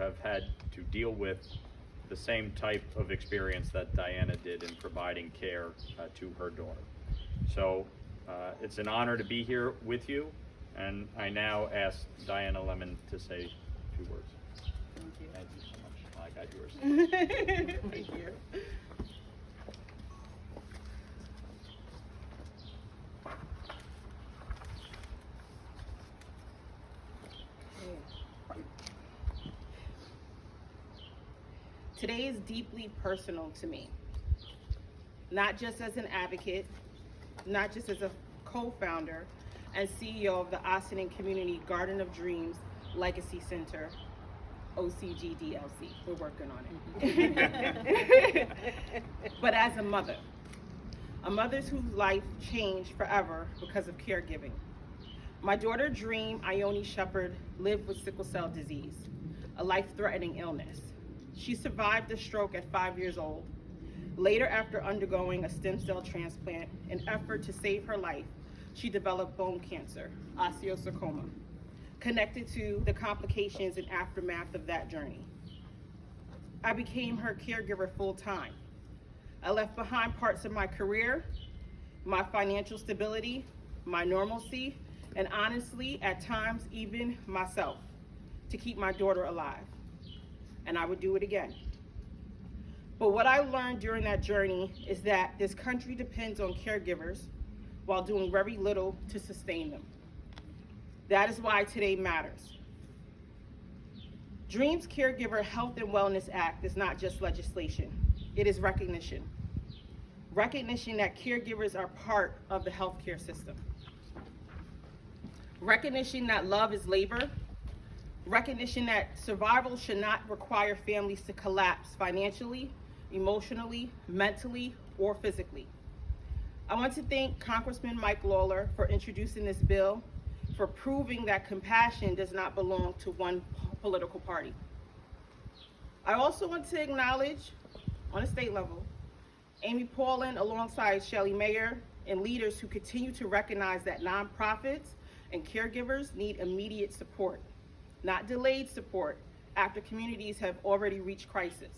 have had to deal with the same type of experience that Diana did in providing care to her daughter. So it's an honor to be here with you, and I now ask Diana Lemon to say a few words. Thank you. Thank you so much. I got yours. Thank you. Today is deeply personal to me, not just as an advocate, not just as a co-founder and CEO of the Ossining Community Garden of Dreams Legacy Center, OCGDLC. We're working on it. But as a mother whose life changed forever because of caregiving. My daughter Dream Ione Shepard lived with sickle cell disease, a life-threatening illness. She survived a stroke at 5 years old. Later, after undergoing a stem cell transplant, in an effort to save her life, she developed bone cancer, osteosarcoma, connected to the complications and aftermath of that journey. I became her caregiver full-time. I left behind parts of my career, my financial stability, my normalcy, and honestly, at times, even myself, to keep my daughter alive. And I would do it again. But what I learned during that journey is that this country depends on caregivers while doing very little to sustain them. That is why today matters. Dream's Caregiver Health and Wellness Act is not just legislation, it is recognition. Recognition that caregivers are part of the healthcare system. Recognition that love is labor. Recognition that survival should not require families to collapse financially, emotionally, mentally, or physically. I want to thank Congressman Mike Lawler for introducing this bill, for proving that compassion does not belong to one political party. I also want to acknowledge, on a state level, Amy Paulin alongside Shelley Mayer and leaders who continue to recognize that nonprofits and caregivers need immediate support, not delayed support after communities have already reached crisis.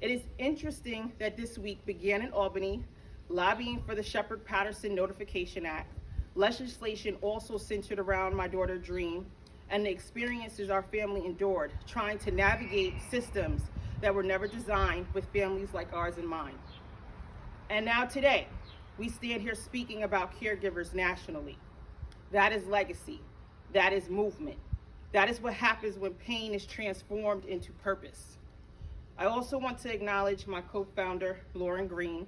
It is interesting that this week began in Albany, lobbying for the Shepard-Patterson Notification Act, legislation also centered around my daughter Dream, and the experiences our family endured trying to navigate systems that were never designed with families like ours in mind. And now today, we stand here speaking about caregivers nationally. That is legacy. That is movement. That is what happens when pain is transformed into purpose. I also want to acknowledge my co-founder, Lauren Green.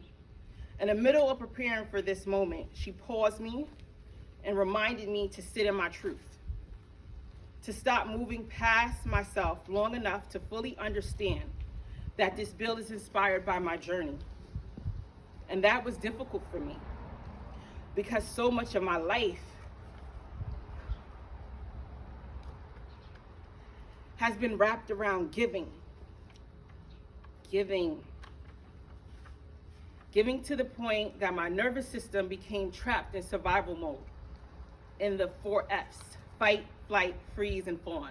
In the middle of preparing for this moment, she paused me and reminded me to sit in my truth, to stop moving past myself long enough to fully understand that this bill is inspired by my journey. And that was difficult for me because so much of my life has been wrapped around giving to the point that my nervous system became trapped in survival mode, in the 4 F's, fight, flight, freeze, and fawn.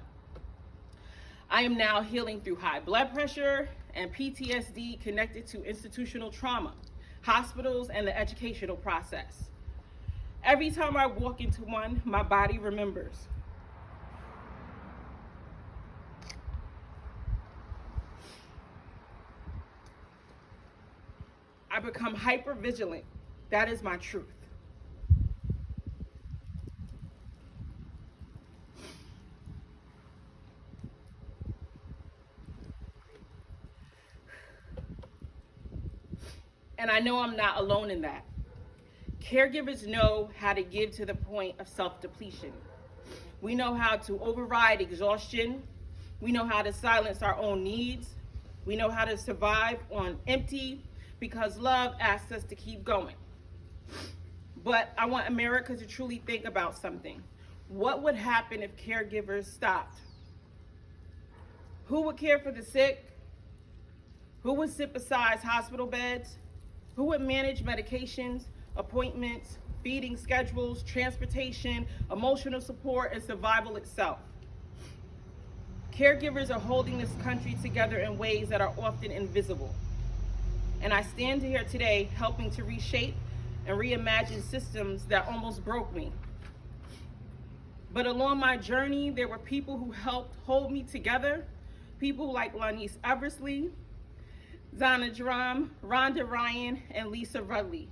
I am now healing through high blood pressure and PTSD connected to institutional trauma, hospitals, and the educational process. Every time I walk into one, my body remembers. I become hyper vigilant. That is my truth. And I know I'm not alone in that. Caregivers know how to give to the point of self-depletion. We know how to override exhaustion. We know how to silence our own needs. We know how to survive on empty because love asks us to keep going. But I want America to truly think about something. What would happen if caregivers stopped? Who would care for the sick? Who would sit beside hospital beds? Who would manage medications, appointments, feeding schedules, transportation, emotional support, and survival itself? Caregivers are holding this country together in ways that are often invisible. And I stand here today helping to reshape and reimagine systems that almost broke me. But along my journey, there were people who helped hold me together, people like Lanice Eversley, Zana Drum, Rhonda Ryan, and Lisa Rudley.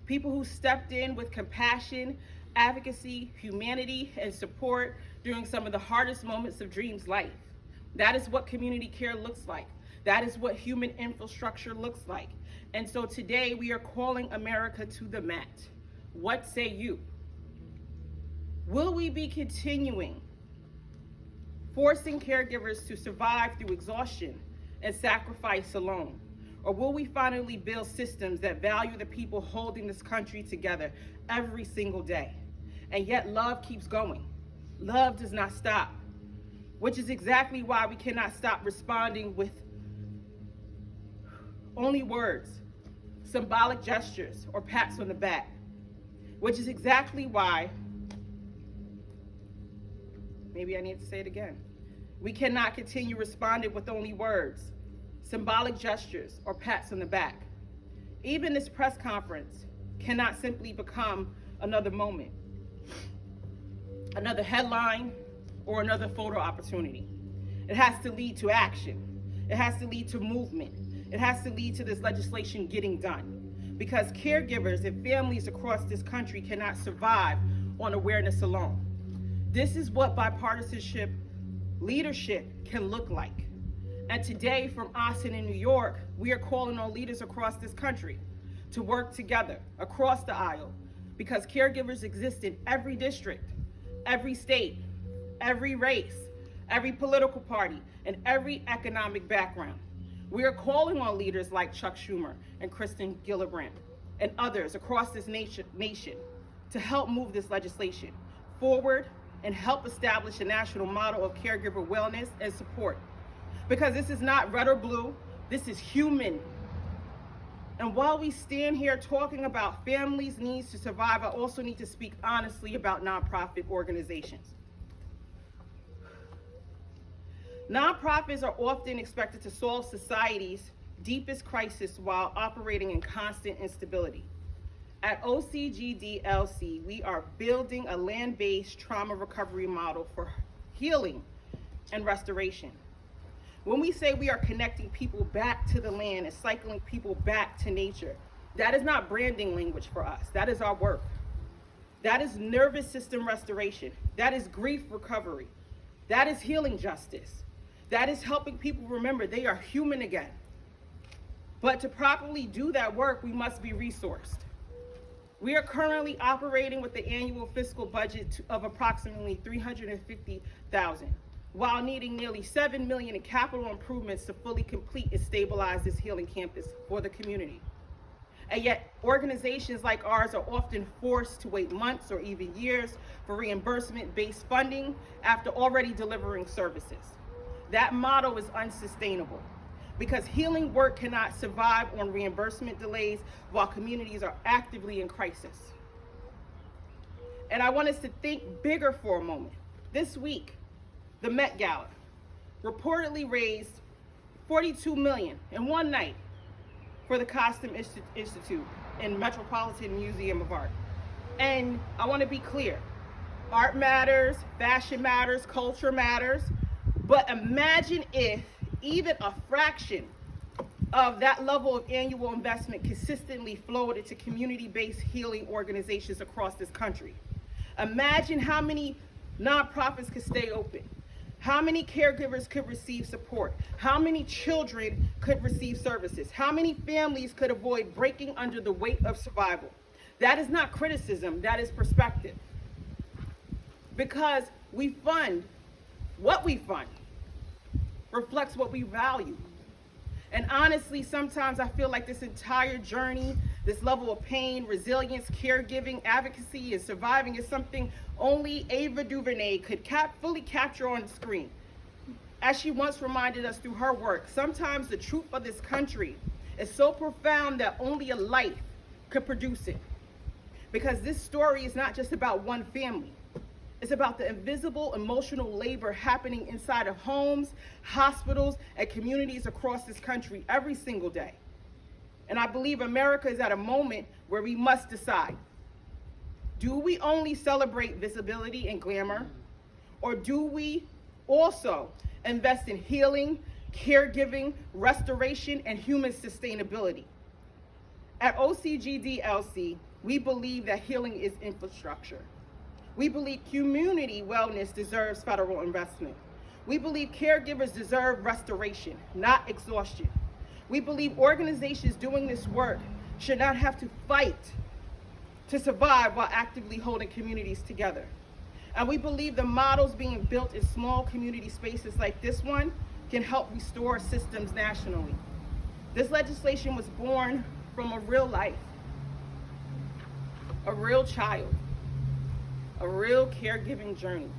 People who stepped in with compassion, advocacy, humanity, and support during some of the hardest moments of Dream's life. That is what community care looks like. That is what human infrastructure looks like. And so today we are calling America to the mat. What say you? Will we be continuing forcing caregivers to survive through exhaustion and sacrifice alone? Or will we finally build systems that value the people holding this country together every single day? And yet love keeps going. Love does not stop, which is exactly why we cannot stop responding with only words, symbolic gestures, or pats on the back, which is exactly why, maybe I need to say it again, we cannot continue responding with only words, symbolic gestures, or pats on the back. Even this press conference cannot simply become another moment, another headline, or another photo opportunity. It has to lead to action. It has to lead to movement. It has to lead to this legislation getting done. Because caregivers and families across this country cannot survive on awareness alone. This is what bipartisanship leadership can look like. And today from Ossining, New York, we are calling on leaders across this country to work together across the aisle, because caregivers exist in every district, every state, every race, every political party, and every economic background. We are calling on leaders like Chuck Schumer and Kristen Gillibrand and others across this nation to help move this legislation forward and help establish a national model of caregiver wellness and support. Because this is not red or blue, this is human. And while we stand here talking about families' needs to survive, I also need to speak honestly about nonprofit organizations. Nonprofits are often expected to solve society's deepest crisis while operating in constant instability. At OCGDLC, we are building a land-based trauma recovery model for healing and restoration. When we say we are connecting people back to the land and cycling people back to nature, that is not branding language for us. That is our work. That is nervous system restoration. That is grief recovery. That is healing justice. That is helping people remember they are human again. But to properly do that work, we must be resourced. We are currently operating with the annual fiscal budget of approximately $350,000, while needing nearly $7 million in capital improvements to fully complete and stabilize this healing campus for the community. And yet, organizations like ours are often forced to wait months or even years for reimbursement-based funding after already delivering services. That model is unsustainable, because healing work cannot survive on reimbursement delays while communities are actively in crisis. And I want us to think bigger for a moment. This week, the Met Gala reportedly raised $42 million in one night for the Costume Institute and Metropolitan Museum of Art. And I want to be clear, art matters, fashion matters, culture matters, but imagine if even a fraction of that level of annual investment consistently flowed into community-based healing organizations across this country. Imagine how many nonprofits could stay open, how many caregivers could receive support, how many children could receive services, how many families could avoid breaking under the weight of survival. That is not criticism, that is perspective. Because we fund, what we fund reflects what we value. And honestly, sometimes I feel like this entire journey, this level of pain, resilience, caregiving, advocacy, and surviving is something only Ava DuVernay could fully capture on the screen. As she once reminded us through her work, sometimes the truth of this country is so profound that only a life could produce it. Because this story is not just about one family. It's about the invisible emotional labor happening inside of homes, hospitals, and communities across this country every single day. And I believe America is at a moment where we must decide. Do we only celebrate visibility and glamour, or do we also invest in healing, caregiving, restoration, and human sustainability? At OCGDLC, we believe that healing is infrastructure. We believe community wellness deserves federal investment. We believe caregivers deserve restoration, not exhaustion. We believe organizations doing this work should not have to fight to survive while actively holding communities together. And we believe the models being built in small community spaces like this one can help restore systems nationally. This legislation was born from a real life, a real child, a real caregiving journey,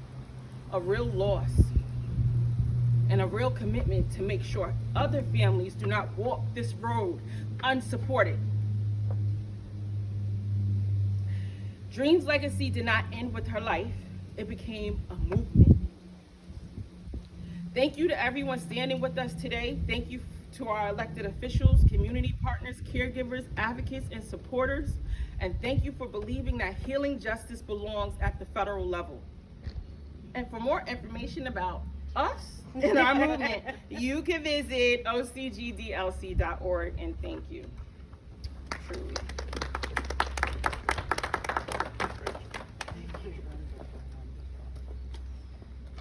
a real loss, and a real commitment to make sure other families do not walk this road unsupported. Dream's legacy did not end with her life. It became a movement. Thank you to everyone standing with us today. Thank you to our elected officials, community partners, caregivers, advocates, and supporters. And thank you for believing that healing justice belongs at the federal level. And for more information about us and our movement, you can visit OCGDLC.org. And thank you. Truly.